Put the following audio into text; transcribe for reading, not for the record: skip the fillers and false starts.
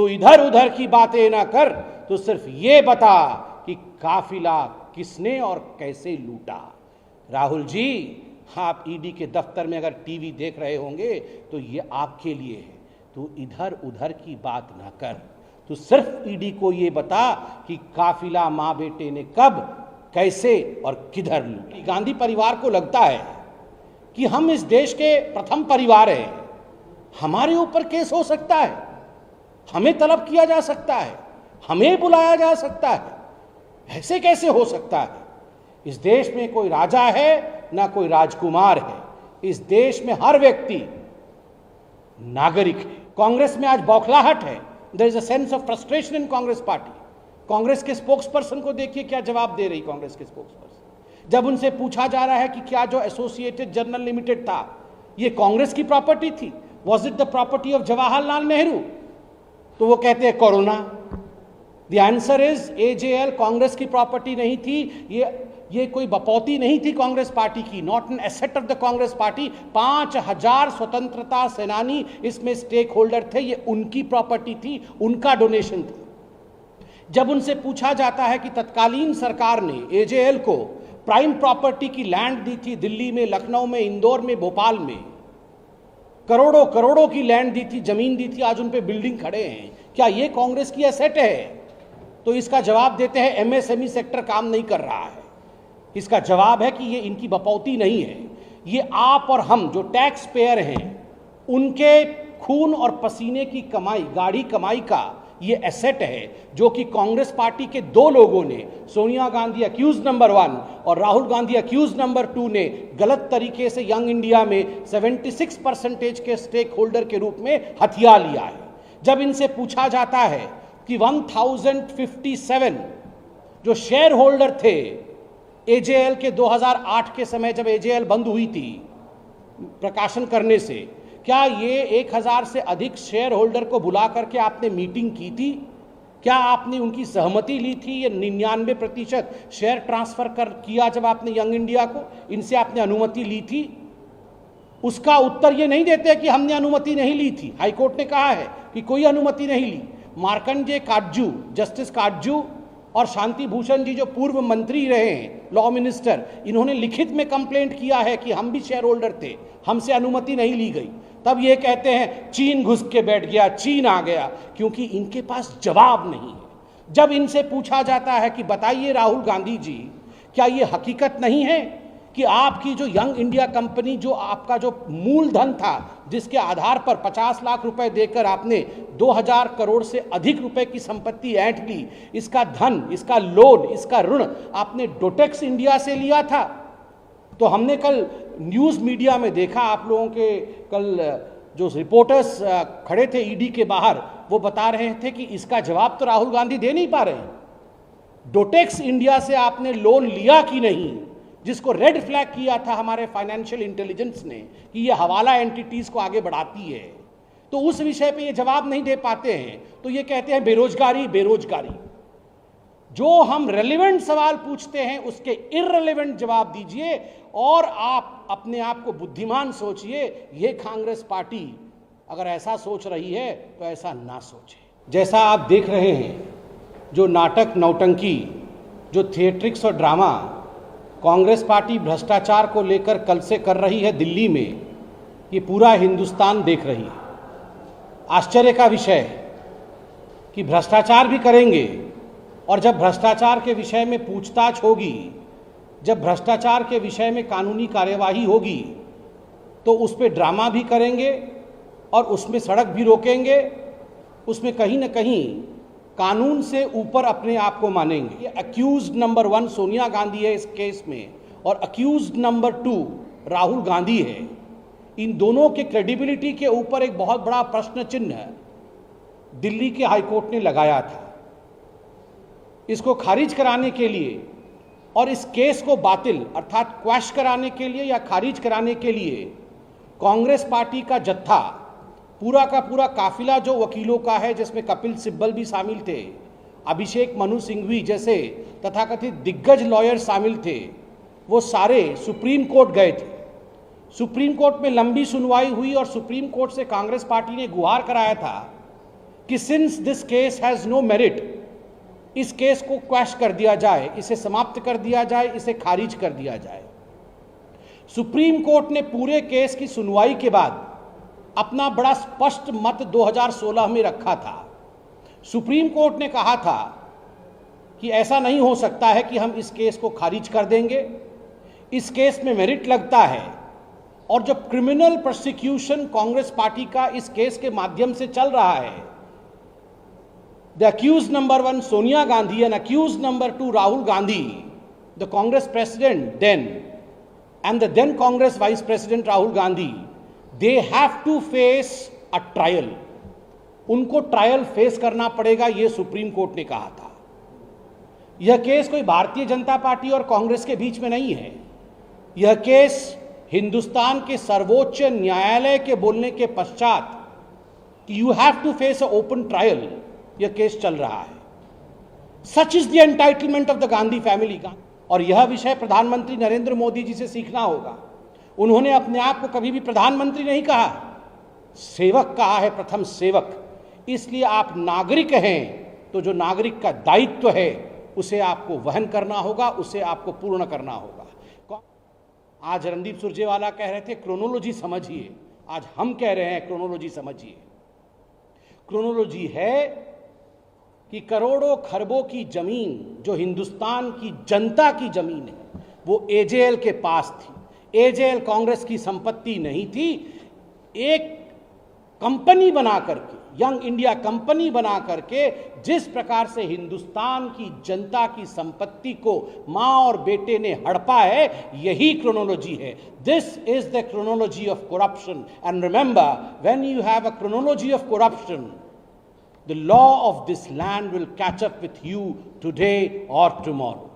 तो इधर उधर की बातें ना कर, तो सिर्फ ये बता कि काफिला किसने और कैसे लूटा। राहुल जी, आप ईडी के दफ्तर में अगर टीवी देख रहे होंगे तो ये आपके लिए है। तू इधर उधर की बात ना कर, तू सिर्फ ईडी को ये बता कि काफिला मां बेटे ने कब, कैसे और किधर लूटी। गांधी परिवार को लगता है कि हम इस देश के प्रथम परिवार हैं, हमारे ऊपर केस हो सकता है, हमें तलब किया जा सकता है, हमें बुलाया जा सकता है। ऐसे कैसे हो सकता है? इस देश में कोई राजा है ना कोई राजकुमार है, इस देश में हर व्यक्ति नागरिक है। कांग्रेस में आज बौखलाहट है, there is a sense of frustration in Congress party. Congress के स्पोक्सपर्सन को देखिए क्या जवाब दे रही कांग्रेस के स्पोक्सपर्सन। जब उनसे पूछा जा रहा है कि क्या जो एसोसिएटेड जर्नल लिमिटेड था ये कांग्रेस की प्रॉपर्टी थी, was it the property of Jawaharlal Nehru, तो वो कहते हैं corona. The answer is AJL Congress की प्रॉपर्टी नहीं थी, ये कोई बपौती नहीं थी कांग्रेस पार्टी की, not an asset of the Congress party. 5000 स्वतंत्रता सेनानी इसमें स्टेक होल्डर थे, ये उनकी प्रॉपर्टी थी, उनका डोनेशन था। जब उनसे पूछा जाता है कि तत्कालीन सरकार ने एजेएल को प्राइम प्रॉपर्टी की लैंड दी थी, दिल्ली में, लखनऊ में, इंदौर में, भोपाल में करोड़ों करोड़ों की लैंड दी थी, जमीन दी थी, आज उन पे बिल्डिंग खड़े हैं, क्या ये कांग्रेस की एसेट है? तो इसका जवाब देते हैं एमएसएमई सेक्टर काम नहीं कर रहा है। इसका जवाब है कि ये इनकी बपौती नहीं है, ये आप और हम जो टैक्स पेयर हैं उनके खून और पसीने की कमाई, गाढ़ी कमाई का ये एसेट है, जो कि कांग्रेस पार्टी के दो लोगों ने, सोनिया गांधी अक्यूज नंबर 1 और राहुल गांधी अक्यूज नंबर 2 ने गलत तरीके से यंग इंडिया में 76% के स्टेक होल्डर के रूप में हथिया लिया है। जब इनसे पूछा जाता है कि 1057 जो शेयर होल्डर थे एजेएल के 2008 के समय, जब एजेएल बंद हुई थी प्रकाशन करने से, क्या ये 1000 से अधिक शेयर होल्डर को बुला करके आपने मीटिंग की थी? क्या आपने उनकी सहमति ली थी? ये 99% शेयर ट्रांसफर किया जब आपने यंग इंडिया को, इनसे आपने अनुमति ली थी? उसका उत्तर ये नहीं देते कि हमने अनुमति नहीं ली थी। हाईकोर्ट ने कहा है कि कोई अनुमति नहीं ली। मार्कंडेय काटजू, जस्टिस काटजू और शांति भूषण जी जो पूर्व मंत्री रहे हैं, लॉ मिनिस्टर, इन्होंने लिखित में कंप्लेंट किया है कि हम भी शेयर होल्डर थे, हमसे अनुमति नहीं ली गई। तब ये कहते हैं चीन घुस के बैठ गया, चीन आ गया, क्योंकि इनके पास जवाब नहीं है। जब इनसे पूछा जाता है कि बताइए राहुल गांधी जी, क्या ये हकीकत नहीं है कि आपकी जो यंग इंडिया कंपनी, जो आपका जो मूलधन था, जिसके आधार पर 50 लाख रुपए देकर आपने 2000 करोड़ से अधिक रुपए की संपत्ति ऐंठ ली, इसका धन, इसका लोन, इसका ऋण आपने डोटेक्स इंडिया से लिया था। तो हमने कल न्यूज़ मीडिया में देखा, आप लोगों के कल जो रिपोर्टर्स खड़े थे ईडी के बाहर, वो बता रहे थे कि इसका जवाब तो राहुल गांधी दे नहीं पा रहे हैं। डोटेक्स इंडिया से आपने लोन लिया कि नहीं, जिसको रेड फ्लैग किया था हमारे फाइनेंशियल इंटेलिजेंस ने कि ये हवाला एंटिटीज को आगे बढ़ाती है, तो उस विषय पे ये जवाब नहीं दे पाते हैं। तो ये कहते हैं बेरोजगारी, बेरोजगारी। जो हम रेलेवेंट सवाल पूछते हैं उसके इररेलेवेंट जवाब दीजिए, और आप अपने आप को बुद्धिमान सोचिए। ये कांग्रेस पार्टी अगर ऐसा सोच रही है तो ऐसा ना सोचे। जैसा आप देख रहे हैं, जो नाटक, नौटंकी, जो थिएट्रिक्स और ड्रामा कांग्रेस पार्टी भ्रष्टाचार को लेकर कल से कर रही है दिल्ली में, ये पूरा हिंदुस्तान देख रही है। आश्चर्य का विषय है कि भ्रष्टाचार भी करेंगे, और जब भ्रष्टाचार के विषय में पूछताछ होगी, जब भ्रष्टाचार के विषय में कानूनी कार्यवाही होगी, तो उस पर ड्रामा भी करेंगे और उसमें सड़क भी रोकेंगे, उसमें कहीं ना कहीं कानून से ऊपर अपने आप को मानेंगे। ये अक्यूज्ड नंबर 1 सोनिया गांधी है इस केस में, और अक्यूज्ड नंबर 2 राहुल गांधी है। इन दोनों के क्रेडिबिलिटी के ऊपर एक बहुत बड़ा प्रश्न चिन्ह दिल्ली के हाईकोर्ट ने लगाया था। इसको खारिज कराने के लिए और इस केस को बातिल अर्थात क्वैश कराने के लिए या खारिज कराने के लिए कांग्रेस पार्टी का जत्था, पूरा का पूरा काफिला जो वकीलों का है, जिसमें कपिल सिब्बल भी शामिल थे, अभिषेक मनु सिंघवी जैसे तथाकथित दिग्गज लॉयर शामिल थे, वो सारे सुप्रीम कोर्ट गए थे। सुप्रीम कोर्ट में लंबी सुनवाई हुई और सुप्रीम कोर्ट से कांग्रेस पार्टी ने गुहार कराया था कि since this case has no merit, इस केस को क्वैश कर दिया जाए, इसे समाप्त कर दिया जाए, इसे खारिज कर दिया जाए। सुप्रीम कोर्ट ने पूरे केस की सुनवाई के बाद अपना बड़ा स्पष्ट मत 2016 में रखा था। सुप्रीम कोर्ट ने कहा था कि ऐसा नहीं हो सकता है कि हम इस केस को खारिज कर देंगे, इस केस में मेरिट लगता है, और जब क्रिमिनल प्रोसिक्यूशन कांग्रेस पार्टी का इस केस के माध्यम से चल रहा है, the accused number 1 Sonia Gandhi and accused number 2 Rahul Gandhi, the Congress president then and the then Congress Vice President Rahul Gandhi, they have to face a trial. उनको ट्रायल फेस करना पड़ेगा, यह सुप्रीम कोर्ट ने कहा था। यह केस कोई भारतीय जनता पार्टी और कांग्रेस के बीच में नहीं है। यह केस हिंदुस्तान के सर्वोच्च न्यायालय के बोलने के पश्चात कि you have to face a open trial, यह केस चल रहा है। Such is the entitlement of the Gandhi family. और यह विषय प्रधानमंत्री नरेंद्र मोदी जी से सीखना होगा। उन्होंने अपने आप को कभी भी प्रधानमंत्री नहीं कहा, सेवक कहा है, प्रथम सेवक। इसलिए आप नागरिक हैं तो जो नागरिक का दायित्व है उसे आपको वहन करना होगा, उसे आपको पूर्ण करना होगा। आज रणदीप सुरजेवाला कह रहे थे क्रोनोलॉजी समझिए, आज हम कह रहे हैं क्रोनोलॉजी समझिए। क्रोनोलॉजी है कि करोड़ों खरबों की जमीन जो हिंदुस्तान की जनता की जमीन है वो एजेएल के पास थी। एजेएल कांग्रेस की संपत्ति नहीं थी। एक कंपनी बना करके, यंग इंडिया कंपनी बना करके जिस प्रकार से हिंदुस्तान की जनता की संपत्ति को मां और बेटे ने हड़पा है, यही क्रोनोलॉजी है। This is the chronology of corruption. And remember, when you have a chronology of corruption, the law of this land will catch up with you today or tomorrow.